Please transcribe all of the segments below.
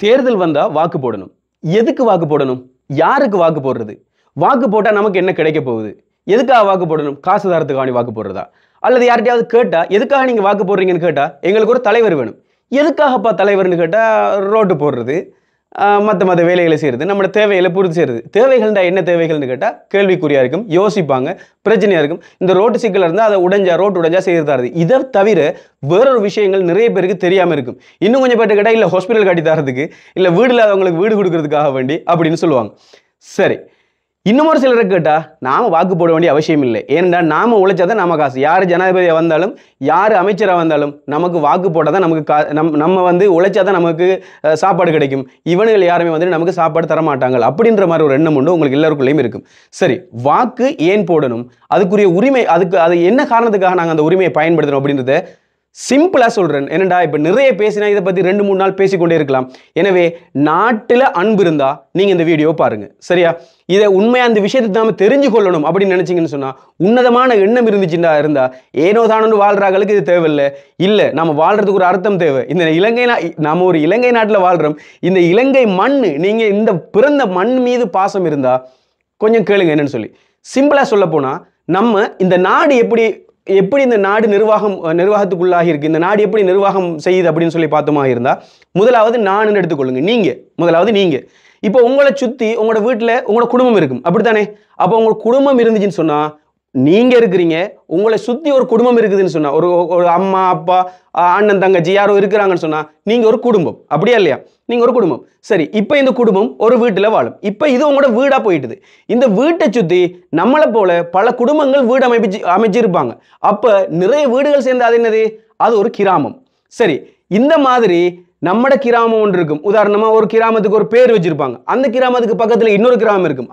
தேர்தல் வந்தா வாக்கு போடணும். எதுக்கு வாக்கு போடணும்? யாருக்கு வாக்கு போடுறது? வாக்கு போட்டா நமக்கு என்ன கிடைக்க போகுது? எதுக்காக வாக்கு போடணும்? காசு தரத்துக்காக வாக்கு போடுறதா? அல்லது யார்கிட்டயாவது கேட்டா எதுக்காக நீங்க வாக்கு போடுறீங்கன்னு கேட்டா எங்களுக்கு ஒரு தலைவர் வேணும். எதுக்காகப்பா தலைவர்னு கேட்டா ரோட்டு போடுறது, மற்ற வேலைகளை செய்யறது, நம்ம தேவைகளை பூர்த்தி செய்யறது. தேவைகள்டா என்ன தேவைகள்னு கேட்டா கேள்விக்குறியா இருக்கும், யோசிப்பாங்க, பிரச்சனையா இருக்கும். இந்த ரோட்டு சிக்கல் இருந்தால் அதை ரோட்டு உடைஞ்சா செய்யறது. இதை தவிர வேறொரு விஷயங்கள் நிறைய பேருக்கு தெரியாம இருக்கும். இன்னும் கொஞ்சம் பேர் கேட்டா இல்ல ஹாஸ்பிட்டல் கட்டி தரதுக்கு, இல்ல வீடு இல்லாதவங்களுக்கு வீடு கொடுக்கறதுக்காக வேண்டி அப்படின்னு சொல்லுவாங்க. சரி, இன்னும் ஒரு சிலரை கேட்டா நாம வாக்கு போட வேண்டிய அவசியம் இல்லை. ஏன்னா நாம உழைச்சாதான் நம்ம காசு. யாரு ஜனாதிபதியா வந்தாலும் யாரு அமைச்சராக வந்தாலும் நமக்கு வாக்கு போட்டாதான் நமக்கு நம்ம உழைச்சாதான் நமக்கு சாப்பாடு கிடைக்கும். இவனுகள் யாருமே நமக்கு சாப்பாடு தர மாட்டாங்க அப்படின்ற மாதிரி ஒரு எண்ணம் உண்டு உங்களுக்கு எல்லாருக்குள்ளேயும் இருக்கும். சரி, வாக்கு ஏன் போடணும்? அதுக்குரிய உரிமை, அது என்ன காரணத்துக்காக நாங்கள் அந்த உரிமையை பயன்படுத்தணும் அப்படின்றத சிம்பிளா சொல்றேன். என்னடா இப்ப நிறைய பேசினா இதை பத்தி 2-3 நாள் பேசிக்கொண்டே இருக்கலாம். எனவே நாட்டுல அன்பு இருந்தா நீங்க இந்த வீடியோ பாருங்க. சரியா? இதை உண்மையா அந்த விஷயத்தை நாம தெரிஞ்சு கொள்ளணும் அப்படின்னு நினைச்சீங்கன்னு சொன்னா, உன்னதமான எண்ணம் இருந்தா ஏனோ தானு வாழ்றாங்களுக்கு இது தேவையில்லை. இல்ல, நம்ம வாழ்றதுக்கு ஒரு அர்த்தம் தேவை. இந்த இலங்கை நாம ஒரு இலங்கை நாட்டுல வாழ்றோம். இந்த இலங்கை மண், நீங்க இந்த பிறந்த மண் மீது பாசம் இருந்தா கொஞ்சம் கேளுங்க என்னன்னு சொல்லி. சிம்பிளா சொல்ல போனா, நம்ம இந்த நாடு எப்படி இந்த நாடு நிர்வாகத்துக்குள்ளாகி இருக்கு, இந்த நாடு எப்படி நிர்வாகம் செய்யுது அப்படின்னு சொல்லி பார்த்தோமா இருந்தா, முதலாவது நான் எடுத்துக்கொள்ளுங்க. நீங்க இப்போ உங்களை சுத்தி உங்களோட வீட்டுல உங்களோட குடும்பம் இருக்கும், அப்படித்தானே? அப்போ உங்க குடும்பம் இருந்துச்சுன்னு சொன்னா, நீங்க இருக்கிறீங்க, உங்களை சுத்தி ஒரு குடும்பம் இருக்குதுன்னு சொன்னா, ஒரு அம்மா அப்பா அண்ணன் தங்கச்சி யாரோ இருக்கிறாங்கன்னு சொன்னா, நீங்க ஒரு குடும்பம், அப்படியா இல்லையா? நீங்க ஒரு குடும்பம். சரி, இப்ப இந்த குடும்பம் ஒரு வீட்டுல வாழும். இப்ப இது உங்களோட வீடா போயிட்டுது. இந்த வீட்டை சுத்தி நம்மளை போல பல குடும்பங்கள் வீடு அமைச்சிருப்பாங்க. அப்ப நிறைய வீடுகள் சேர்ந்து அது என்னது? அது ஒரு கிராமம். சரி, இந்த மாதிரி நம்மட கிராமம் ஒன்று இருக்கும். உதாரணமா ஒரு கிராமத்துக்கு ஒரு பேர் வச்சிருப்பாங்க. அந்த கிராமத்துக்கு பக்கத்துல இன்னொரு கிராமம் இருக்கும்.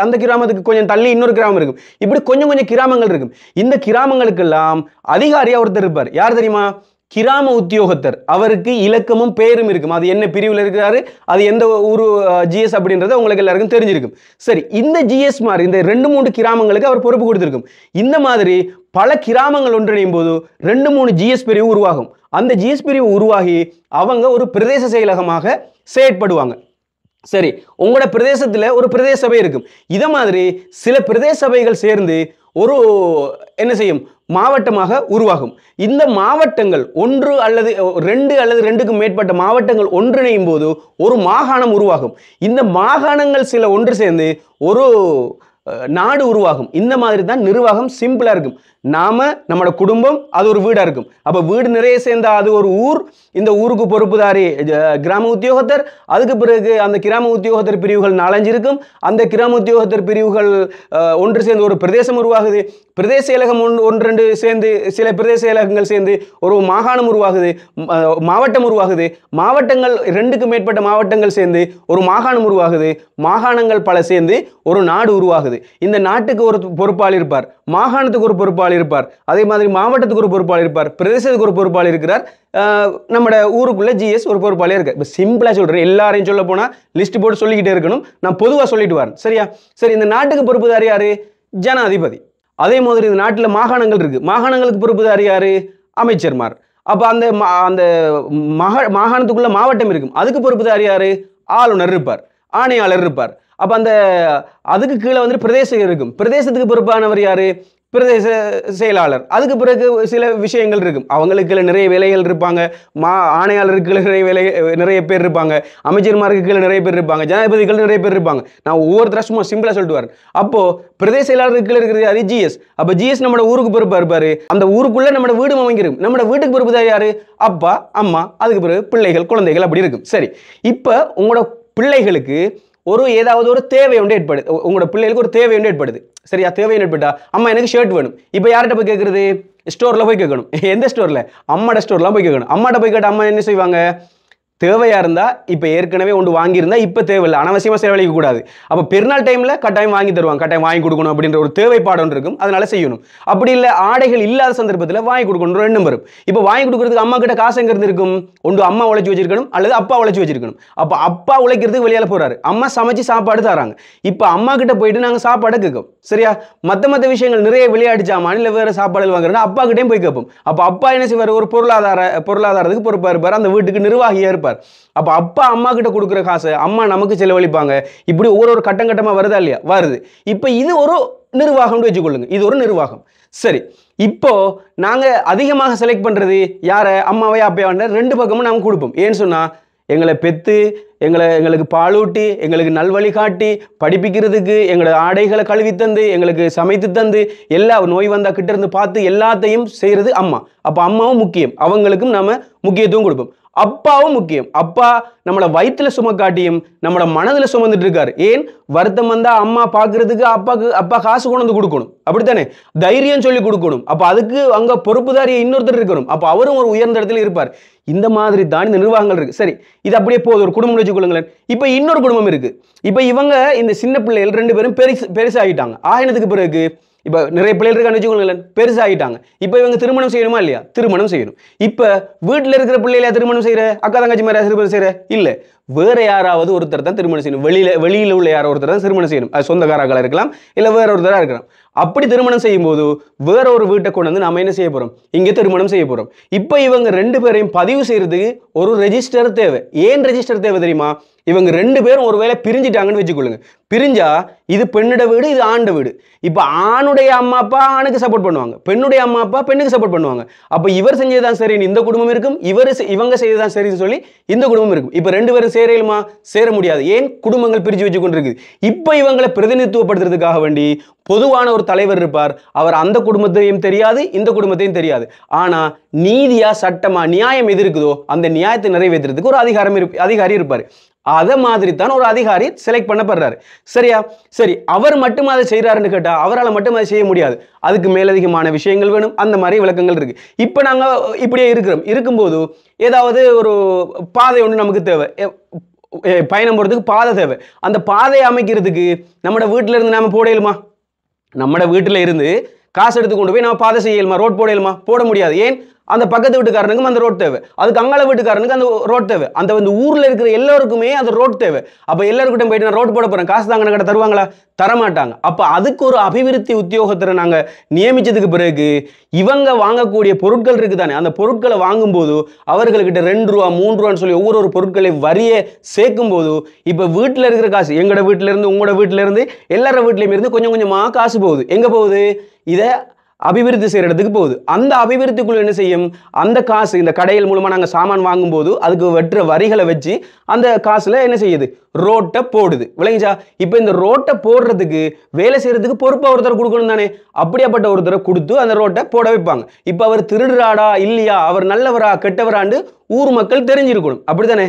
அந்த கிராமத்துக்கு கொஞ்சம் தள்ளி இன்னொரு கிராமம் இருக்கும். இப்படி கொஞ்சம் கிராமங்கள் இருக்கும். இந்த கிராமங்களுக்கெல்லாம் அதிகாரியா ஒருத்தர் இருப்பார். யார் தெரியுமா? கிராம உத்தியோகத்தர். அவருக்கு இலக்கமும் பேரும் இருக்கும். அது என்ன பிரிவில் இருக்கிறாரு, அது எந்த ஊரு ஜிஎஸ் அப்படின்றது உங்களுக்கு எல்லாருக்கும் தெரிஞ்சிருக்கும். சரி, இந்த ஜிஎஸ் மாதிரி இந்த 2-3 கிராமங்களுக்கு அவர் பொறுப்பு கொடுத்திருக்கும். இந்த மாதிரி பல கிராமங்கள் ஒன்றிணையும் போது 2-3 ஜிஎஸ் பிரிவு உருவாகும். அந்த ஜிஎஸ் பிரிவு உருவாகி அவங்க ஒரு பிரதேச செயலகமாக செயற்படுவாங்க. சரி, உங்களோட பிரதேசத்துல ஒரு பிரதேச சபை இருக்கும். இத மாதிரி சில பிரதேச சபைகள் சேர்ந்து ஒரு என்ன செய்யும்? மாவட்டமாக உருவாகும். இந்த மாவட்டங்கள் 1 அல்லது 2 அல்லது 2க்கும் மேற்பட்ட மாவட்டங்கள் ஒன்றிணையும் போது ஒரு மாகாணம் உருவாகும். இந்த மாகாணங்கள் சில ஒன்று சேர்ந்து ஒரு நாடு உருவாகும். இந்த மாதிரி தான் நிர்வாகம் சிம்பிளா இருக்கும். நம்மளோட குடும்பம் அது ஒரு வீடா இருக்கும். அப்ப வீடு நிறைய சேர்ந்தா அது ஒரு ஊர். இந்த ஊருக்கு பொறுப்புதாரி கிராம உத்தியோகத்தர். அதுக்கு பிறகு அந்த கிராம உத்தியோகத்தர் பிரிவுகள் 4-5 இருக்கும். அந்த கிராம உத்தியோகத்தர் பிரிவுகள் ஒன்று சேர்ந்து ஒரு பிரதேசம் உருவாகுது. பிரதேச செயலகம் 1-2 சேர்ந்து, சில பிரதேச செயலகங்கள் சேர்ந்து ஒரு மாகாணம் உருவாகுது, மாவட்டம் உருவாகுது. மாவட்டங்கள் 2க்கு மேற்பட்ட மாவட்டங்கள் சேர்ந்து ஒரு மாகாணம் உருவாகுது. மாகாணங்கள் பல சேர்ந்து ஒரு நாடு உருவாகுது. இந்த நாட்டுக்கு ஒரு பொறுப்பாளர் இருப்பார், மாகாணத்துக்கு ஒரு பொறுப்பாளர் இருப்பார், அதே மாதிரி மாவட்டத்துக்கு ஒரு பொறுப்பாளர் இருப்பார், பிரதேசத்துக்கு ஒரு பொறுப்பாளர் இருக்கிறார், நம்ம ஊருக்குள்ள ஜிஎஸ் ஒரு பொறுப்பாளர் இருக்கு. இப்ப சிம்பிளா சொல்றேன், எல்லாரையும் சொல்ல போனா லிஸ்ட் போட்டு சொல்லிக்கிட்டே இருக்கணும். நான் பொதுவா சொல்லிட்டு வரேன். சரியா? சரி, இந்த நாட்டுக்கு பொறுப்புதாரி யாரு? ஜனாதிபதி. அதே மாதிரி இந்த நாட்டுல மாகாணங்கள் இருக்கு. மாகாணங்களுக்கு பொறுப்புதாரி யாரு? அமைச்சர்மார். அப்ப அந்த மாகாணத்துக்குள்ள மாவட்டம் இருக்கும். அதுக்கு பொறுப்புதாரி யாரு? ஆளுநர் இருப்பார், ஆணையாளர் இருப்பார். அப்ப அதுக்கு கீழே பிரதேசம் இருக்கும். பிரதேசத்துக்கு பொறுப்பானவர் யாரு? பிரதேச செயலாளர். அதுக்கு பிறகு சில விஷயங்கள் இருக்கும். அவங்களுக்கு நிறைய வேலைகள் இருப்பாங்க. ஆணையாளருக்கு நிறைய பேர் இருப்பாங்க. அமைச்சர்மாருக்கு கீழே நிறைய பேர் இருப்பாங்க. ஜனாதிபதிகள் நிறைய பேர் இருப்பாங்க. நான் ஒவ்வொருத்தர சும்மா சிம்பிளா சொல்லிட்டு வரேன். அப்போ பிரதேச செயலாளருக்கு கீழே இருக்கிறது அது ஜிஎஸ். அப்ப ஜிஎஸ் நம்ம ஊருக்கு பொறுப்பா இருப்பாரு. அந்த ஊருக்குள்ள நம்ம வீடு அமைஞ்சிருக்கும். நம்ம வீட்டுக்கு பொறுப்பு யாரு? அப்பா, அம்மா, அதுக்கு பிறகு பிள்ளைகள், குழந்தைகள் அப்படி இருக்கும். சரி, இப்ப உங்களோட பிள்ளைகளுக்கு ஏதாவது ஒரு தேவை ஒன்று ஏற்படுது. உங்களோட பிள்ளைகளுக்கு ஒரு தேவை ஒன்று ஏற்படுது. சரியா? தேவை ஏற்பட்டா, அம்மா எனக்கு ஷர்ட் வேணும். இப்போ யார்கிட்ட போய் கேட்கறது? ஸ்டோர்ல போய் கேட்கணும். எந்த ஸ்டோர்ல? அம்மாட ஸ்டோர்லாம் போய் கேட்கணும். அம்மாட்ட போய் கேட்ட அம்மா என்ன செய்வாங்க? தேவையா இருந்தா இப்ப ஏற்கனவே ஒன்று வாங்கியிருந்தா இப்ப தேவையில்லை, அனாவசியமா செலவழிக்க கூடாது. அப்ப பெருநாள் டைம்ல கட்டாயம் வாங்கி தருவாங்க, கட்டாயம் வாங்கி கொடுக்கணும் அப்படின்ற ஒரு தேவைப்பாடு ஒன்று இருக்கும். அதனால செய்யணும். அப்படி இல்லை, ஆடைகள் இல்லாத சந்தர்ப்பத்தில் வாங்கி கொடுக்கணும் எண்ணம் வரும். இப்ப வாங்கி கொடுக்கறதுக்கு அம்மா கிட்ட காசு எங்க இருந்து இருக்கும்? ஒன்று அம்மா உழைச்சி வச்சிருக்கணும், அல்லது அப்பா உழைச்சி வச்சிருக்கணும். அப்ப அப்பா உழைக்கிறதுக்கு வெளியால போறாரு, அம்மா சமைச்சு சாப்பாடு தராங்க. இப்ப அம்மா கிட்ட போயிட்டு நாங்க சாப்பாடு கேட்கும். சரியா? மத்த விஷயங்கள் நிறைய விளையாட்டு சாமான் இல்ல வேற சாப்பாடுகள் வாங்குறோம்னா அப்பா கிட்டே போய் கேட்போம். அப்ப அப்பா என்ன செய்வார்? ஒரு பொருளாதாரத்துக்கு பொறுப்பா இருப்பார், அந்த வீட்டுக்கு நிர்வாகியா இருப்பார். இருப்பார். அப்ப அப்பா அம்மா கிட்ட கொடுக்குற காசை அம்மா நமக்கு செலவழிப்பாங்க. இப்படி ஒவ்வொரு கட்டம் கட்டமா வருதா இல்லையா? வருது. இப்ப இது ஒரு நிர்வாகம்னு வச்சுக்கொள்ளுங்க. இது ஒரு நிர்வாகம். சரி, இப்போ நாங்க அதிகமாக செலக்ட் பண்றது யார? அம்மாவையா அப்பையா? ரெண்டு பக்கமும் நாம கொடுப்போம். ஏன்னு சொன்னா எங்களை பெத்து எங்களுக்கு பாலூட்டி எங்களுக்கு நல்வழி காட்டி படிப்பிக்கிறதுக்கு எங்களோட ஆடைகளை கழுவி தந்து எங்களுக்கு சமைத்து தந்து எல்லா நோய் வந்தா கிட்ட இருந்து பார்த்து எல்லாத்தையும் செய்யறது அம்மா. அப்ப அம்மாவும் முக்கியம், அவங்களுக்கும் நாம முக்கியத்துவம் கொடுப்போம். அப்பாவும் முக்கியம். அப்பா நம்மளை வயிற்றுல சுமக்காட்டியும் நம்மளோட மனதில் சுமந்துட்டு இருக்காரு. ஏன்? வருத்தம் வந்தா அம்மா பார்க்கறதுக்கு அப்பா காசு கொண்டு வந்து கொடுக்கணும், அப்படித்தானே? தைரியம் சொல்லி கொடுக்கணும். அப்ப அதுக்கு அங்க பொறுப்புதாரியை இன்னொருத்தர் இருக்கணும். அப்ப அவரும் ஒரு உயர்ந்த இடத்துல இருப்பார். இந்த மாதிரி தான் இந்த நிர்வாகங்கள் இருக்கு. சரி, இது அப்படியே போகுது. ஒரு குடும்பம் வச்சுக்கொள்ளுங்களேன். இப்ப இன்னொரு குடும்பம் இருக்கு. இப்ப இவங்க இந்த சின்ன பிள்ளைகள் ரெண்டு பேரும் பெருசாகிட்டாங்க. ஆயினத்துக்கு பிறகு இப்ப நிறைய பிள்ளைகள் இருக்கான்னு வச்சுக்கோங்களேன், பெருசாகிட்டாங்க. இப்ப இவங்க திருமணம் செய்யணுமா இல்லையா? திருமணம் செய்யணும். இப்ப வீட்டுல இருக்கிற பிள்ளைல திருமணம் செய்யற, அக்கா தங்கச்சி மாதிரி திருமணம் செய்யற இல்ல, வேற யாராவது ஒருத்தர் தான் திருமணம் செய்யணும். வெளியில உள்ள யாரோ ஒருத்தர் தான் திருமணம் செய்யணும். அது சொந்தக்காரர்களா இருக்கலாம், இல்ல வேற ஒருத்தரா இருக்கலாம். அப்படி திருமணம் செய்யும் போது வேற ஒரு வீட்டை கொண்டு வந்து நாம என்ன செய்ய போறோம்? இங்க திருமணம் செய்ய போறோம். இப்ப இவங்க ரெண்டு பேரையும் பதிவு செய்யறதுக்கு ஒரு ரெஜிஸ்டர் தேவை. ஏன் ரெஜிஸ்டர் தேவை தெரியுமா? இவங்க ரெண்டு பேரும் ஒருவேளை பிரிஞ்சிட்டாங்கன்னு வச்சுக்கொள்ளுங்க. பிரிஞ்சா இது பெண்ணோட வீடு, இது ஆண்ட வீடு. இப்ப ஆணுடைய அம்மா அப்பா ஆணுக்கு சப்போர்ட் பண்ணுவாங்க, பெண்ணுடைய அம்மா அப்பா பெண்ணுக்கு சப்போர்ட் பண்ணுவாங்க. அப்ப இவர் செஞ்சதுதான் சரி இந்த குடும்பம் இருக்கும், இவங்க செய்ததான் சரின்னு சொல்லி இந்த குடும்பம் இருக்கும். இப்ப ரெண்டு பேரும் சேரலுமா? சேர முடியாது. ஏன்? குடும்பங்கள் பிரிச்சு வச்சு கொண்டிருக்கு. இப்ப இவங்களை பிரதிநிதித்துவப்படுத்துறதுக்காக வேண்டி பொதுவான ஒரு தலைவர் இருப்பார். அவர் அந்த குடும்பத்தையும் தெரியாது, இந்த குடும்பத்தையும் தெரியாது. ஆனா நீதியா சட்டமா நியாயம் எது இருக்குதோ அந்த நியாயத்தை நிறைவேற்றுறதுக்கு ஒரு அதிகாரி இருப்பார். அத மாதிரி தான் ஒரு அதிகாரி செலக்ட் பண்ணப்படுறாரு. சரியா? சரி, அவர் மட்டும் அதை செய்யறாருன்னு கேட்டா அவரால் மட்டும் அதை செய்ய முடியாது. அதுக்கு மேலதிகமான விஷயங்கள் வேணும். அந்த மாதிரி விளக்கங்கள் இருக்கு. இப்ப நாங்க இப்படியே இருக்கும்போது ஏதாவது ஒரு பாதை ஒன்று நமக்கு தேவை, பயணம் போறதுக்கு பாதை தேவை. அந்த பாதையை அமைக்கிறதுக்கு நம்ம வீட்டில இருந்து நாம போடலுமா? நம்ம வீட்டில இருந்து காசு எடுத்து கொண்டு போய் நம்ம பாதை செய்யலுமா? ரோட் போடலுமா? போட முடியாது. ஏன்? அந்த பக்கத்து வீட்டுக்காரனுக்கும் அந்த ரோட் தேவை, அதுக்கு அங்காள வீட்டுக்காரனுக்கு அந்த ரோட் தேவை, அந்த ஊர்ல இருக்கிற எல்லாருக்குமே அந்த ரோட் தேவை. அப்ப எல்லாருக்கிட்டும் போயிட்டு நான் ரோட் போட போறேன், காசு தாங்க கிட்ட தருவாங்களா? தரமாட்டாங்க. அப்ப அதுக்கு ஒரு அபிவிருத்தி உத்தியோகத்தரை நாங்க நியமிச்சதுக்கு பிறகு இவங்க வாங்கக்கூடிய பொருட்கள் இருக்குதானே, அந்த பொருட்களை வாங்கும் போது அவர்கள்கிட்ட 2 ரூபா 3 ரூபான்னு சொல்லி ஒவ்வொரு பொருட்களை வரிய சேர்க்கும் போது இப்ப வீட்டுல இருக்கிற காசு எங்களோட வீட்டுல இருந்து உங்களோட வீட்டுல இருந்து எல்லார வீட்லயும் இருந்து கொஞ்சம் கொஞ்சமா காசு போகுது. எங்க போகுது? இத அபிவிருத்தி செய்யற இடத்துக்கு போகுது. அந்த அபிவிருத்திக்குள்ள என்ன செய்யும்? அந்த காசு இந்த கடைகள் மூலமா நாங்க சாமான் வாங்கும் போது அதுக்கு வெற்ற வரிகளை வச்சு அந்த காசுல என்ன செய்யுது? ரோட்டை போடுது. விளங்கிச்சா? இப்ப இந்த ரோட்டை போடுறதுக்கு வேலை செய்யறதுக்கு பொறுப்பா ஒருத்தர் கொடுக்கணும் தானே. அப்படியாப்பட்ட ஒருத்தரை கொடுத்து அந்த ரோட்டை போட வைப்பாங்க. இப்ப அவர் திருடுறாடா இல்லையா, அவர் நல்லவரா கெட்டவராண்டு ஊர் மக்கள் தெரிஞ்சிருக்கணும். அப்படித்தானே?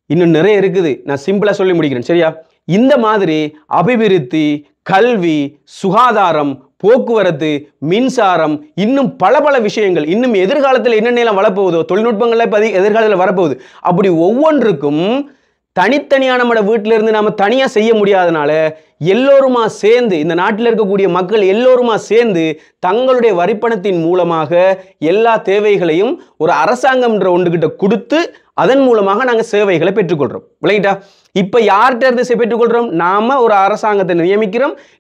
இன்னும் நிறைய இருக்குது, நான் சிம்பிளா சொல்லி முடிக்கிறேன். சரியா? இந்த மாதிரி அபிவிருத்தி, கல்வி, சுகாதாரம், போக்குவரத்து, மின்சாரம், இன்னும் பல விஷயங்கள் இன்னும் எதிர்காலத்தில் என்னென்ன வளப்போகுதோ, தொழில்நுட்பங்கள்ல இப்ப எதிர்காலத்தில் வரப்போகுது. அப்படி ஒவ்வொன்றுக்கும் தனித்தனியான நம்ம வீட்டில இருந்து நாம தனியா செய்ய முடியாதனால எல்லோருமா சேர்ந்து, இந்த நாட்டில் இருக்கக்கூடிய மக்கள் எல்லோருமா சேர்ந்து தங்களுடைய வரிப்பணத்தின் மூலமாக எல்லா தேவைகளையும் ஒரு அரசாங்கம்ன்ற ஒன்றுகிட்ட கொடுத்து அதன் மூலமாக நாங்க சேவைகளை பெற்றுக்கொள்றோம். விளங்கிட்டா? இப்ப யார்கிட்ட இருந்து பெற்றுக்கொள்றோம்? நாம ஒரு அரசாங்கத்தை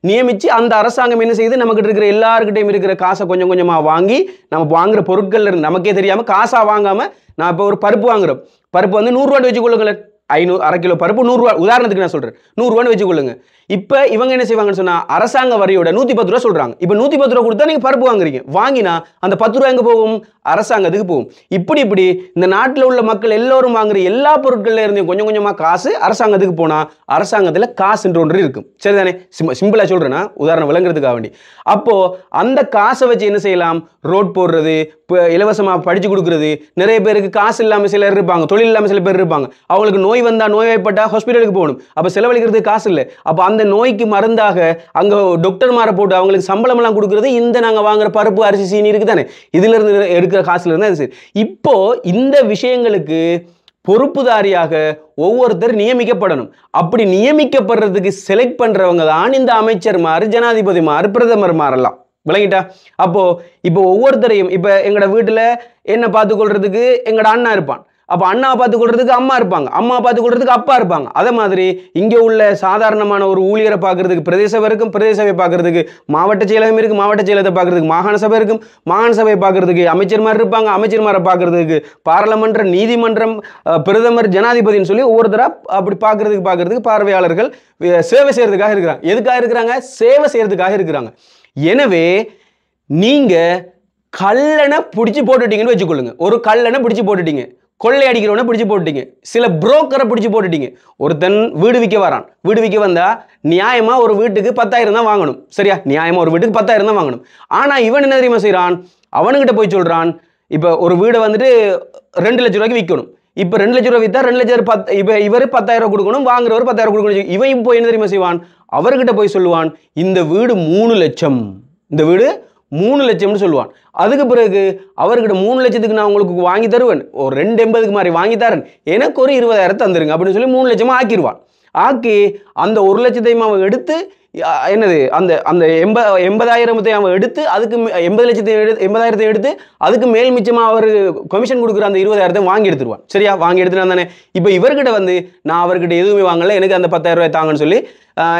நியமிச்சு அந்த அரசாங்கம் என்ன செய்யுது? நமக்கு இருக்கிற எல்லாருக்கிட்டையும் இருக்கிற காசை கொஞ்சம் கொஞ்சமா வாங்கி நம்ம வாங்குற பொருட்கள் இருந்து நமக்கே தெரியாம காசா வாங்காம, நான் இப்ப ஒரு பருப்பு வாங்குறோம், பருப்பு வந்து 100 ரூபாய் வச்சுக்கொள்ளுங்களேன், 500 1/2 கிலோ பருப்பு 100 ரூபாய், உதாரணத்துக்கு நான் சொல்றேன், 100 ரூபான்னு வச்சுக்கொள்ளுங்க. இப்ப இவங்க என்ன செய்வாங்கன்னு சொன்னா அரசாங்க வரியோட 110 ரூபாய் சொல்றாங்க. இப்ப 110 ரூபாய் கொடுத்தா நீங்க பருப்பு வாங்குறீங்க, வாங்கினா அந்த 10 ரூபாய் எங்க போகும்? அரசாங்கத்துக்கு போகும். இப்படி இந்த நாட்டில் உள்ள மக்கள் எல்லோரும் வாங்குற எல்லா பொருட்கள்ல இருந்து கொஞ்சம் கொஞ்சமா காசு அரசாங்கத்துக்கு போனா அரசாங்கத்துல காசுன்ற ஒன்று இருக்கும். சரிதானே? சிம்பிளா சொல்றேன்னா உதாரணம் விளங்குறதுக்காக வேண்டி. அப்போ அந்த காசை வச்சு என்ன செய்யலாம்? ரோட் போடுறது, இலவசமா படிச்சு கொடுக்கறது. நிறைய பேருக்கு காசு இல்லாம சிலர் இருப்பாங்க, தொழில் இல்லாம சில பேர் இருப்பாங்க. அவங்களுக்கு நோய் வந்தா, நோய்வாய்ப்பட்டா ஹாஸ்பிட்டலுக்கு போகணும். அப்ப செலவழிக்கிறதுக்கு காசு இல்லை. அப்ப அந்த நோய்க்கு மருந்தாக அங்க டாக்டர் மாற போட்டு அவங்களுக்கு சம்பளம் எல்லாம் கொடுக்கறது இந்த நாங்க வாங்குற பருப்பு, அரிசி, சீனி இருக்குதானே, இதுல இருந்து எடுக்கிற காசுல இருந்தா. இப்போ இந்த விஷயங்களுக்கு பொறுப்புதாரியாக ஒவ்வொருத்தர் நியமிக்கப்படணும். அப்படி நியமிக்கப்படுறதுக்கு செலக்ட் பண்றவங்க தான் இந்த அமைச்சர்மார், ஜனாதிபதிமார், பிரதமர்மார் எல்லாம். விளங்கிட்டா? அப்போ இப்போ ஒவ்வொருத்தரையும் இப்ப எங்கட வீட்டுல என்ன பார்த்துக்கொள்றதுக்கு எங்கட அண்ணா இருப்பான். அப்போ அண்ணா பார்த்துக்கொள்றதுக்கு அம்மா இருப்பாங்க, அம்மா பார்த்துக்கொள்றதுக்கு அப்பா இருப்பாங்க. அதே மாதிரி இங்கே உள்ள சாதாரணமான ஒரு ஊழியரை பார்க்கறதுக்கு பிரதேச சபை இருக்கும், பிரதேச சபை பார்க்கறதுக்கு மாவட்ட செயலகம் இருக்கு, மாவட்ட செயலகத்தை பார்க்கறதுக்கு மாகாண சபை இருக்கும், மாகாண சபையை பார்க்கறதுக்கு அமைச்சர்மார் இருப்பாங்க, அமைச்சர்மாரை பார்க்கறதுக்கு பாராளுமன்ற, நீதிமன்றம், பிரதமர், ஜனாதிபதினு சொல்லி ஒவ்வொருத்தராக அப்படி பார்க்கறதுக்கு பார்வையாளர்கள் சேவை செய்யறதுக்காக இருக்கிறாங்க. எதுக்காக இருக்கிறாங்க? சேவை செய்யறதுக்காக இருக்கிறாங்க. எனவே நீங்க கள்ளனை பிடிச்சி போட்டுட்டீங்கன்னு வச்சுக்கொள்ளுங்க. ஒரு கள்ளனை பிடிச்சி போட்டுட்டீங்க, கொள்ளை அடிக்கிறவனை பிடிச்சி போட்டுட்டீங்க, சில புரோக்கரை பிடிச்சி போட்டுட்டீங்க. ஒருத்தன் வீடு விற்க வரான், வீடு விற்க வந்தா நியாயமா ஒரு வீட்டுக்கு 10,000 தான் வாங்கணும், சரியா? நியாயமா ஒரு வீட்டுக்கு 10,000 தான் வாங்கணும். ஆனா இவன் என்ன தெரியுமா செய்யறான்? அவனுக்கிட்ட போய் சொல்றான், இப்ப ஒரு வீடை வந்துட்டு 2 லட்சம் ரூபாய்க்கு விற்கணும். இப்ப 2 லட்சம் ரூபாய் வித்தா 2 லட்சம், இப்ப இவர் 10,000 கொடுக்கணும், வாங்குறவர் 10,000 கொடுக்கணும். இவன் போய் என்ன தெரியுமா செய்வான்? அவர்கிட்ட போய் சொல்லுவான், இந்த வீடு 3 லட்சம், இந்த வீடு 3 லட்சம்னு சொல்லுவான். அதுக்கு பிறகு அவர்கிட்ட 3 லட்சத்துக்கு நான் உங்களுக்கு வாங்கி தருவேன், ஒரு 280க்கு மாதிரி வாங்கி தரேன், எனக்கு ஒரு 20,000 தந்துருங்க அப்படின்னு சொல்லி 3 லட்சமா ஆக்கிடுவான். ஆக்கி அந்த 1 லட்சத்தையும் அவன் எடுத்து என்னது அந்த அந்த 80,000 அவன் எடுத்து அதுக்கு 80,000 எடுத்து அதுக்கு மேல் மிச்சமா அவர் கமிஷன் கொடுக்குற அந்த 20,000 வாங்கி எடுத்துருவான், சரியா? வாங்கி எடுத்துட்டு தானே. இப்போ இவர்கிட்ட வந்து நான் அவர்கிட்ட எதுவுமே வாங்கல, எனக்கு அந்த 10,000 ரூபாய் தாங்கன்னு சொல்லி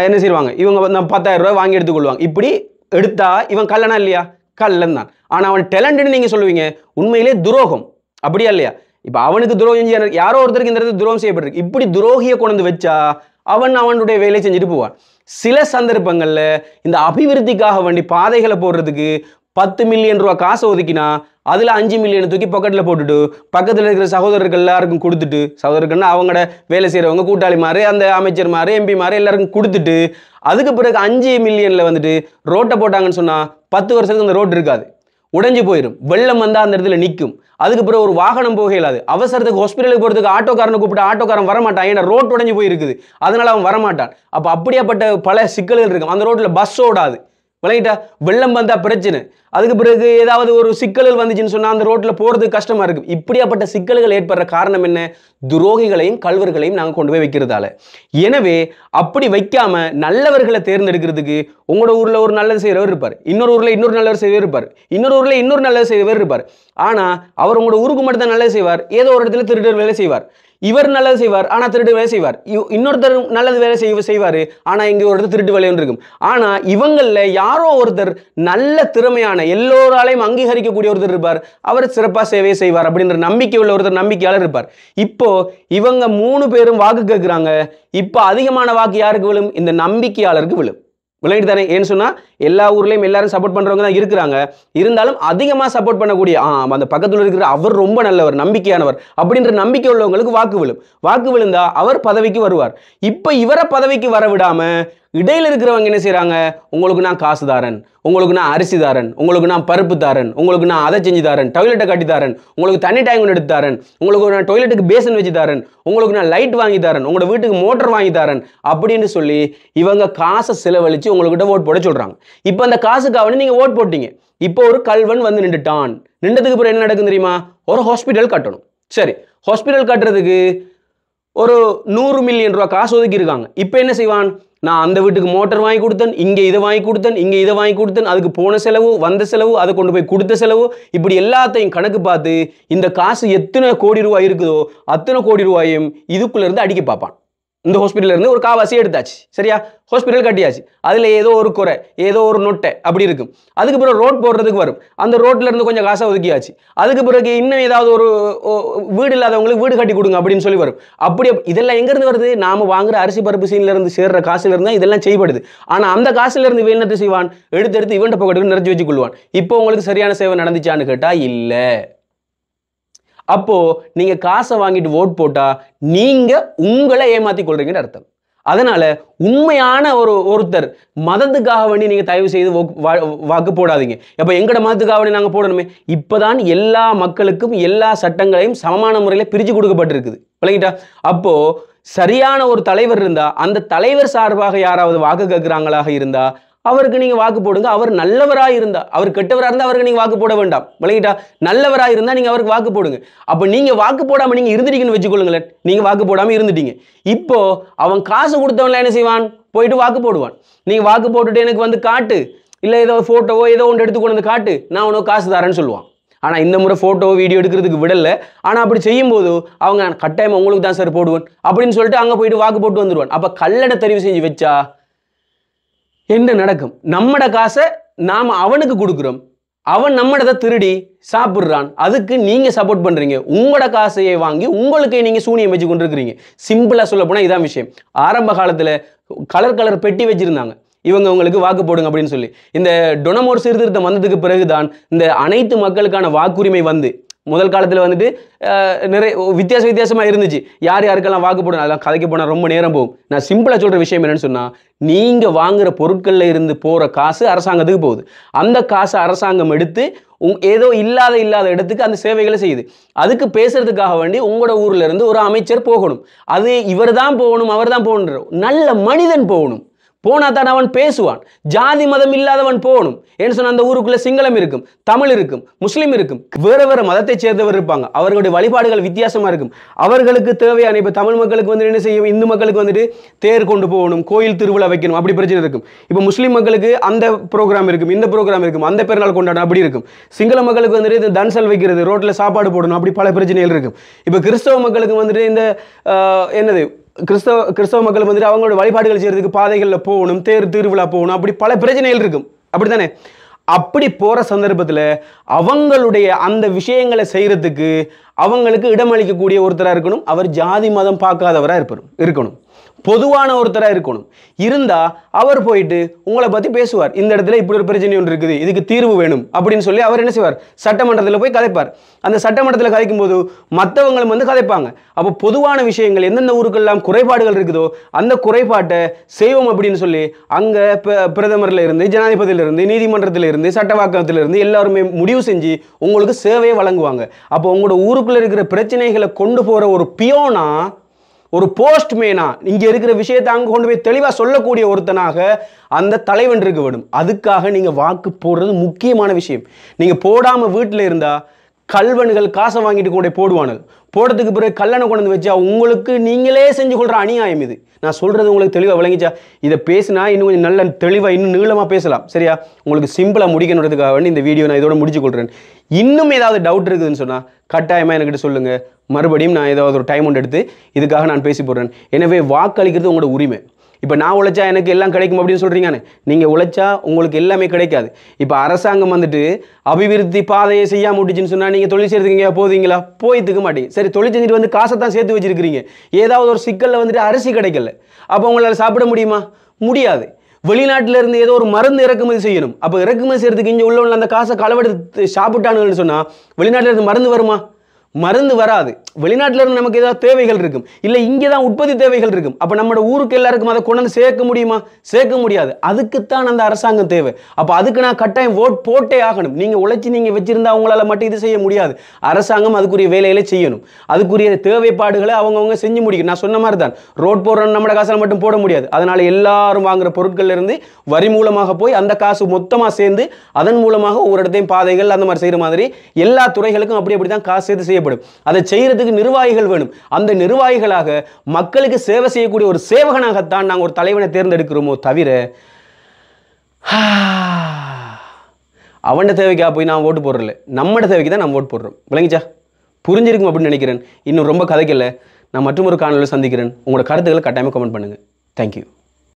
என்ன செய்வாங்க? இவங்க வந்து 10,000 ரூபாய் வாங்கி எடுத்துக்கொள்வாங்க. இப்படி எடுத்தா இவன் கள்ளனா இல்லையா? கள்ளன் தான். ஆனா அவன் டேலண்ட்னு நீங்க சொல்லுவீங்க, உண்மையிலே துரோகம், அப்படியா இல்லையா? இப்ப அவனுக்கு துரோகம் யாரோ ஒருத்தருக்கு இந்த இடத்துல துரோகம் செய்யப்பட்டிருக்கு. இப்படி துரோகியை கொண்டு வச்சா அவனுடைய வேலையை செஞ்சுட்டு போவான். சில சந்தர்ப்பங்கள்ல இந்த அபிவிருத்திக்காக வேண்டி பாதைகளை போடுறதுக்கு 10 மில்லியன் ரூபாய் காசு ஒதுக்கினா அதுல 5 மில்லியன் தூக்கி பாக்கெட்ல போட்டுட்டு பக்கத்துல இருக்கிற சகோதரர்கள் எல்லாருக்கும் கொடுத்துட்டு, சகோதரர்கள்னா அவங்களோட வேலை செய்யறவங்க, கூட்டாளிமாரு, அந்த அமைச்சர்மாரு, எம்பிமாரு எல்லாருக்கும் கொடுத்துட்டு அதுக்கு பிறகு 5 மில்லியன்ல வந்துட்டு ரோட்டை போட்டாங்கன்னு சொன்னா 10 வருஷத்துக்கு அந்த ரோட் இருக்காது, உடைஞ்சு போயிடும். வெள்ளம் வந்தா அந்த இடத்துல நிற்கும். அதுக்கு பிறகு ஒரு வாகனம் போக இயலாது. அவசரத்துக்கு ஹாஸ்பிட்டலுக்கு போறதுக்கு ஆட்டோக்காரனை கூப்பிட்டு ஆட்டோக்காரன் வரமாட்டான், ஏன்னா ரோட் உடைஞ்சு போயிருக்குது, அதனால அவன் வரமாட்டான். அப்ப அப்படியாப்பட்ட பல சிக்கல்கள் இருக்கும். அந்த ரோட்ல பஸ் ஓடாது, விளங்கிட்டா? வெள்ளம் வந்தா பிரச்சனை. அதுக்கு பிறகு ஏதாவது ஒரு சிக்கல்கள் வந்துச்சுன்னு சொன்னா அந்த ரோட்ல போறதுக்கு கஷ்டமா இருக்கு. இப்படியாப்பட்ட சிக்கல்கள் ஏற்படுற காரணம் என்ன? துரோகிகளையும் கல்வர்களையும் நாங்க கொண்டு போய் வைக்கிறதால. எனவே அப்படி வைக்காம நல்லவர்களை தேர்ந்தெடுக்கிறதுக்கு உங்களோட ஊர்ல ஒரு நல்லது செய்யறவர் இருப்பார், இன்னொரு ஊர்ல இன்னொரு நல்லவர் செய்யவர் இருப்பார், இன்னொரு ஊர்ல இன்னொரு நல்லது செய்யவர் இருப்பார். ஆனா அவர் உங்களோட ஊருக்கு மட்டும் தான் நல்லது செய்வார், ஏதோ ஒரு இடத்துல திருடர் வேலை செய்வார். இவர் நல்லது செய்வார், ஆனா திருட்டு வேலை செய்வார். இன்னொருத்தர் நல்லது வேலை செய்வாரு, ஆனா இங்க ஒரு இடத்துல திருட்டு வேலை இருக்கும். ஆனா இவங்கள்ல யாரோ ஒருத்தர் நல்ல திறமையான எல்லோராலையும் அங்கீகரிக்கக்கூடிய ஒருத்தர் இருப்பார், அவர் சிறப்பா சேவை செய்வார் அப்படின்ற நம்பிக்கை உள்ள ஒருத்தர், நம்பிக்கையாளர் இருப்பார். இப்போ இவங்க 3 பேரும் வாக்கு கேட்கிறாங்க. இப்போ அதிகமான வாக்கு யாருக்கு விழும்? இந்த நம்பிக்கையாளருக்கு விழும். விளங்கிட்டு தானே? ஏன்னு சொன்னா எல்லா ஊர்லயும் எல்லாரும் சப்போர்ட் பண்றவங்க தான் இருக்கிறாங்க. இருந்தாலும் அதிகமா சப்போர்ட் பண்ணக்கூடிய அந்த பக்கத்துல இருக்கிற அவர் ரொம்ப நல்லவர், நம்பிக்கையானவர் அப்படின்ற நம்பிக்கை உள்ளவங்களுக்கு வாக்கு விழும். வாக்கு விழுந்தா அவர் பதவிக்கு வருவார். இப்ப இவரை பதவிக்கு வர விடாம இடையில இருக்கிறவங்க என்ன செய்யறாங்க? உங்களுக்கு நான் காசு தாரன், உங்களுக்கு நான் அரிசி தாரன், உங்களுக்கு நான் பருப்பு தாரன், உங்களுக்கு நான் அதை செஞ்சு தாரன், டாய்லெட்டை கட்டி தாரன், உங்களுக்கு தண்ணி டேங்க் ஒன்று எடுத்து தாரன், உங்களுக்கு நான் டாய்லெட்டுக்கு பேசன் வச்சு தாரன், உங்களுக்கு நான் லைட் வாங்கி தாரன், உங்களோட வீட்டுக்கு மோட்டர் வாங்கி தாரன் அப்படின்னு சொல்லி இவங்க காசை செலவழிச்சு உங்கள்கிட்ட ஓட் போட சொல்றாங்க. இப்போ அந்த காசுக்காக நீங்க ஓட் போட்டீங்க. இப்போ ஒரு கல்வன் வந்து நின்றுட்டான். நின்றதுக்கு அப்புறம் என்ன நடக்கும் தெரியுமா? ஒரு ஹாஸ்பிட்டல் கட்டணும். சரி, ஹாஸ்பிட்டல் கட்டுறதுக்கு ஒரு 100 மில்லியன் ரூபாய் காசு ஒதுக்கி இருக்காங்க. இப்போ என்ன செய்வான்? நான் அந்த வீட்டுக்கு மோட்டர் வாங்கி கொடுத்தேன், இங்கே இதை வாங்கி கொடுத்தேன், இங்கே இதை வாங்கி கொடுத்தேன், அதுக்கு போன செலவு, வந்த செலவு, அதை கொண்டு போய் கொடுத்த செலவு, இப்படி எல்லாத்தையும் கணக்கு பார்த்து இந்த காசு எத்தனை கோடி ரூபாய் இருக்குதோ அத்தனை கோடி ரூபாயும் இதுக்குள்ள இருந்து அடிக்க பார்ப்பான். இந்த ஹாஸ்பிட்டல்ல இருந்து ஒரு காவாசி எடுத்தாச்சு, சரியா? ஹாஸ்பிட்டல் கட்டியாச்சு, அதுல ஏதோ ஒரு குறை, ஏதோ ஒரு நொட்டை அப்படி இருக்கும். அதுக்கு பிறகு ரோட் போடுறதுக்கு வரும், அந்த ரோட்ல இருந்து கொஞ்சம் காசை ஒதுக்கியாச்சு. அதுக்கு பிறகு இன்னும் ஏதாவது ஒரு வீடு இல்லாதவங்களுக்கு வீடு கட்டி கொடுங்க அப்படின்னு சொல்லி வரும். அப்படி இதெல்லாம் எங்க இருந்து வருது? நாம வாங்குற அரிசி பருப்பு சீன்ல இருந்து சேர்ற காசுல இருந்தா இதெல்லாம் செய்யப்படுது. ஆனா அந்த காசுல இருந்து வேணத்தை செய்வான், எடுத்து இவன்ட பக்கத்துக்கு நிறைச்சு வச்சு கொள்வான். இப்போ உங்களுக்கு சரியான சேவை நடந்துச்சான்னு கேட்டா இல்ல. அப்போ நீங்க காசை வாங்கிட்டு ஓட் போட்டா நீங்க உங்களை ஏமாத்தி கொள்றீங்கன்னு அர்த்தம். அதனால உண்மையான ஒருத்தர் மதத்துக்காக வேண்டி நீங்க தயவு செய்து வாக்கு போடாதீங்க. அப்ப எங்கட மதத்துக்காக வேண்டி நாங்க போடணுமே. இப்பதான் எல்லா மக்களுக்கும் எல்லா சட்டங்களையும் சமமான முறையில பிரிச்சு கொடுக்கப்பட்டிருக்குது, விளங்கிட்டா? அப்போ சரியான ஒரு தலைவர் இருந்தா அந்த தலைவர் சார்பாக யாராவது வாக்கு கேட்கிறாங்களாக இருந்தா அவருக்கு நீங்க வாக்கு போடுங்க. அவர் நல்லவராக இருந்தா, அவர் கெட்டவராக இருந்தா அவருக்கு நீங்க வாக்கு போட வேண்டாம், விளங்கிட்டா? நல்லவராக இருந்தா நீங்க அவருக்கு வாக்கு போடுங்க. அப்ப நீங்க வாக்கு போடாம நீங்க இருந்துட்டீங்கன்னு வச்சுக்கொள்ளுங்களேன். நீங்க வாக்கு போடாம இருந்துட்டீங்க. இப்போ அவன் காசு கொடுத்தவன்ல என்ன செய்வான்? போயிட்டு வாக்கு போடுவான். நீங்க வாக்கு போட்டுட்டு எனக்கு வந்து காட்டு, இல்ல ஏதோ போட்டோவோ ஏதோ ஒன்று எடுத்து கொண்டு வந்து காட்டு, நான் உனக்கு காசு தரேன்னு சொல்லுவான். ஆனால் இந்த முறை ஃபோட்டோ வீடியோ எடுக்கிறதுக்கு விடலை. ஆனால் அப்படி செய்யும்போது அவங்க கட்டாயமாக உங்களுக்கு தான் சார் போடுவேன் அப்படின்னு சொல்லிட்டு அங்கே போயிட்டு வாக்கு போட்டு வந்துடுவான். அப்போ கல்லடை தெரிவு செஞ்சு வச்சா என்ன நடக்கும்? நம்மட காசை நாம் அவனுக்கு கொடுக்குறோம், அவன் நம்மடத்தை திருடி சாப்பிட்றான். அதுக்கு நீங்கள் சப்போர்ட் பண்ணுறீங்க. உங்களோட காசையை வாங்கி உங்களுக்கே நீங்கள் சூனியம் வச்சு கொண்டு இருக்கிறீங்க. சிம்பிளாக சொல்ல போனால் இதான் விஷயம். ஆரம்ப காலத்தில் கலர் பெட்டி வச்சுருந்தாங்க, இவங்க உங்களுக்கு வாக்கு போடுங்க அப்படின்னு சொல்லி. இந்த டொனமோர் சீர்திருத்தம் வந்ததுக்கு பிறகுதான் இந்த அனைத்து மக்களுக்கான வாக்குரிமை வந்து, முதல் காலத்தில் வந்துட்டு நிறைய வித்தியாசமாக இருந்துச்சு. யார் யாருக்கெல்லாம் வாக்கு போடணும் அதெல்லாம் கதைக்க போனால் ரொம்ப நேரம் போகும். நான் சிம்பிளாக சொல்கிற விஷயம் என்னன்னு சொன்னால், நீங்கள் வாங்குகிற பொருட்களில் இருந்து போகிற காசு அரசாங்கத்துக்கு போகுது. அந்த காசு அரசாங்கம் எடுத்து ஏதோ இல்லாத இடத்துக்கு அந்த சேவைகளை செய்யுது. அதுக்கு பேசுறதுக்காக வேண்டி உங்களோட ஊர்ல இருந்து ஒரு அமைச்சர் போகணும். அது இவர் தான் போகணும், அவர் தான் போகணும், நல்ல மனிதன் போகணும். போனா தான் அவன் பேசுவான். ஜாதி மதம் இல்லாதவன் போகணும். ஏன்னு சொன்ன அந்த ஊருக்குள்ள சிங்களம் இருக்கும், தமிழ் இருக்கும், முஸ்லீம் இருக்கும், வேற மதத்தை சேர்ந்தவர் இருப்பாங்க. அவர்களுடைய வழிபாடுகள் வித்தியாசமா இருக்கும். அவர்களுக்கு தேவையான இப்போ தமிழ் மக்களுக்கு வந்து என்ன செய்யும், இந்து மக்களுக்கு வந்துட்டு தேர் கொண்டு போகணும், கோயில் திருவிழா வைக்கணும், அப்படி பிரச்சனை இருக்கும். இப்போ முஸ்லீம் மக்களுக்கு அந்த ப்ரோக்ராம் இருக்கும், இந்த ப்ரோக்ராம் இருக்கும், அந்த பெருநாள் கொண்டாடணும் அப்படி இருக்கும். சிங்கள மக்களுக்கு வந்துட்டு இந்த தன்சல் வைக்கிறது, ரோட்ல சாப்பாடு போடணும், அப்படி பல பிரச்சனைகள் இருக்கும். இப்போ கிறிஸ்தவ மக்களுக்கு வந்துட்டு இந்த என்னது கிறிஸ்தவ மக்கள் வந்துட்டு அவங்களோட வழிபாடுகள் செய்யறதுக்கு பாதைகளில் போகணும், தேர் திருவிழா போகணும், அப்படி பல பிரச்சனைகள் இருக்கும். அப்படித்தானே? அப்படி போற சந்தர்ப்பத்தில் அவங்களுடைய அந்த விஷயங்களை செய்யறதுக்கு அவங்களுக்கு இடமளிக்கக்கூடிய ஒருத்தராக இருக்கணும். அவர் ஜாதி மதம் பார்க்காதவராக இருக்கணும், பொதுவான ஒருத்தராக இருக்கணும். இருந்தா அவர் போயிட்டு உங்களை பற்றி பேசுவார். இந்த இடத்துல இப்படி ஒரு பிரச்சனை ஒன்று இருக்குது, இதுக்கு தீர்வு வேணும் அப்படின்னு சொல்லி அவர் என்ன செய்வார், சட்டமன்றத்தில் போய் கதைப்பார். அந்த சட்டமன்றத்தில் கதைக்கும் போது மற்றவங்களும் வந்து கதைப்பாங்க. அப்போ பொதுவான விஷயங்கள் எந்தெந்த ஊருக்கெல்லாம் குறைபாடுகள் இருக்குதோ அந்த குறைபாட்டை செய்வோம் அப்படின்னு சொல்லி அங்கே பிரதமர்ல இருந்து, ஜனாதிபதியில இருந்து, நீதிமன்றத்தில் இருந்து, சட்டவாக்கத்தில் இருந்து எல்லாருமே முடிவு செஞ்சு உங்களுக்கு சேவையை வழங்குவாங்க. அப்போ உங்களோட ஊருக்குள்ள இருக்கிற பிரச்சனைகளை கொண்டு போற ஒரு பியோனா, ஒரு போஸ்ட்மேனா, இங்க இருக்கிற விஷயத்தை அங்க கொண்டு போய் தெளிவா சொல்லக்கூடிய ஒருத்தனாக அந்த தலைவன் இருக்க வேண்டும். அதுக்காக நீங்க வாக்கு போடுறது முக்கியமான விஷயம். நீங்க போடாம வீட்டில் இருந்தா கல்வன்கள் காசை வாங்கிட்டு கூட போடுவானுங்க. போடுறதுக்கு பிறகு கல்லணை கொண்டு வந்து வச்சா உங்களுக்கு நீங்களே செஞ்சு கொள்ற அநியாயம் இது. நான் சொல்றது உங்களுக்கு தெளிவாக விளங்கிச்சா? இதை பேசினா இன்னும் கொஞ்சம் நல்ல தெளிவாக இன்னும் நீளமாக பேசலாம். சரியா? உங்களுக்கு சிம்பிளாக முடிக்கணுன்றதுக்காக வேண்டி இந்த வீடியோ நான் இதோட முடிச்சு கொள்றேன். இன்னும் ஏதாவது டவுட் இருக்குதுன்னு சொன்னால் கட்டாயமாக என்கிட்ட சொல்லுங்க. மறுபடியும் நான் ஏதாவது ஒரு டைம் ஒன்று எடுத்து இதுக்காக நான் பேசி போடுறேன். எனவே வாக்களிக்கிறது உங்களோட உரிமை. இப்போ நான் உழைச்சா எனக்கு எல்லாம் கிடைக்கும் அப்படின்னு சொல்கிறீங்கன்னு, நீங்கள் உழைச்சா உங்களுக்கு எல்லாமே கிடைக்காது. இப்போ அரசாங்கம் வந்துட்டு அபிவிருத்தி பாதையை செய்யாம விட்டுச்சுன்னு சொன்னால் நீங்கள் தொழில் செய்கிறதுக்கு போவீங்களா? போயிட்டுக்க மாட்டீங்க. சரி, தொழில் செஞ்சுட்டு வந்து காசை தான் சேர்த்து வச்சிருக்கிறீங்க. ஏதாவது ஒரு சிக்கலில் வந்துட்டு அரிசி கிடைக்கல, அப்போ உங்களால் சாப்பிட முடியுமா? முடியாது. வெளிநாட்டில் இருந்து ஏதோ ஒரு மருந்து இறக்குமதி செய்யணும். அப்போ இறக்குமதி செய்யறதுக்கு இங்கே உள்ளவங்க அந்த காசை களவெடுத்து சாப்பிட்டானுங்கன்னு சொன்னால் வெளிநாட்டில் இருந்து மருந்து வருமா? மருந்து வராது. வெளிநாட்டில் இருந்து நமக்கு ஏதாவது தேவைகள் இருக்கும், இல்லை இங்கே தான் உற்பத்தி தேவைகள் இருக்கும். அப்போ நம்ம ஊருக்கு எல்லாருக்கும் அதை கொண்டு வந்து சேர்க்க முடியுமா? சேர்க்க முடியாது. அதுக்குத்தான் அந்த அரசாங்கம் தேவை. அப்போ அதுக்கு நான் கட்டாயம் ஓட் போட்டே ஆகணும். நீங்கள் உழைச்சி நீங்கள் வச்சிருந்தா அவங்களால மட்டும் இது செய்ய முடியாது. அரசாங்கம் அதுக்குரிய வேலைகளை செய்யணும். அதுக்குரிய தேவைப்பாடுகளை அவங்கவுங்க செஞ்சு முடிக்கணும். நான் சொன்ன மாதிரி தான், ரோட் போடுறோன்னு நம்ம காசில் மட்டும் போட முடியாது. அதனால எல்லாரும் வாங்குற பொருட்கள்ல இருந்து வரி மூலமாக போய் அந்த காசு மொத்தமாக சேர்ந்து அதன் மூலமாக ஒவ்வொரு இடத்தையும் பாதைகள் அந்த மாதிரி செய்கிற மாதிரி எல்லா துறைகளுக்கும் அப்படி தான் காசு சேர்த்து செய்யப்படும். அதை செய்யறதுக்கு நிர்வாகிகள் வேணும். அந்த நிர்வாகிகளாக மக்களுக்கு சேவை செய்யக்கூடிய ஒரு சேவகனாகத்தான் நாங்கள் ஒரு தலைவனை தேர்ந்தெடுக்கிறோமோ தவிர அவன் தேவைக்காக போய் நான் ஓட்டு போடுறல, நம்மட தேவைக்கு தான் நம்ம ஓட்டு போடுறோம். விளங்கிச்சா? புரிஞ்சிருக்கும் அப்படின்னு நினைக்கிறேன். இன்னும் ரொம்ப கதைக்கல. நான் மற்றும் ஒரு காணொலியில் சந்திக்கிறேன். உங்களோட கருத்துக்களை கட்டாயமாக கமெண்ட் பண்ணுங்க. தேங்க்யூ.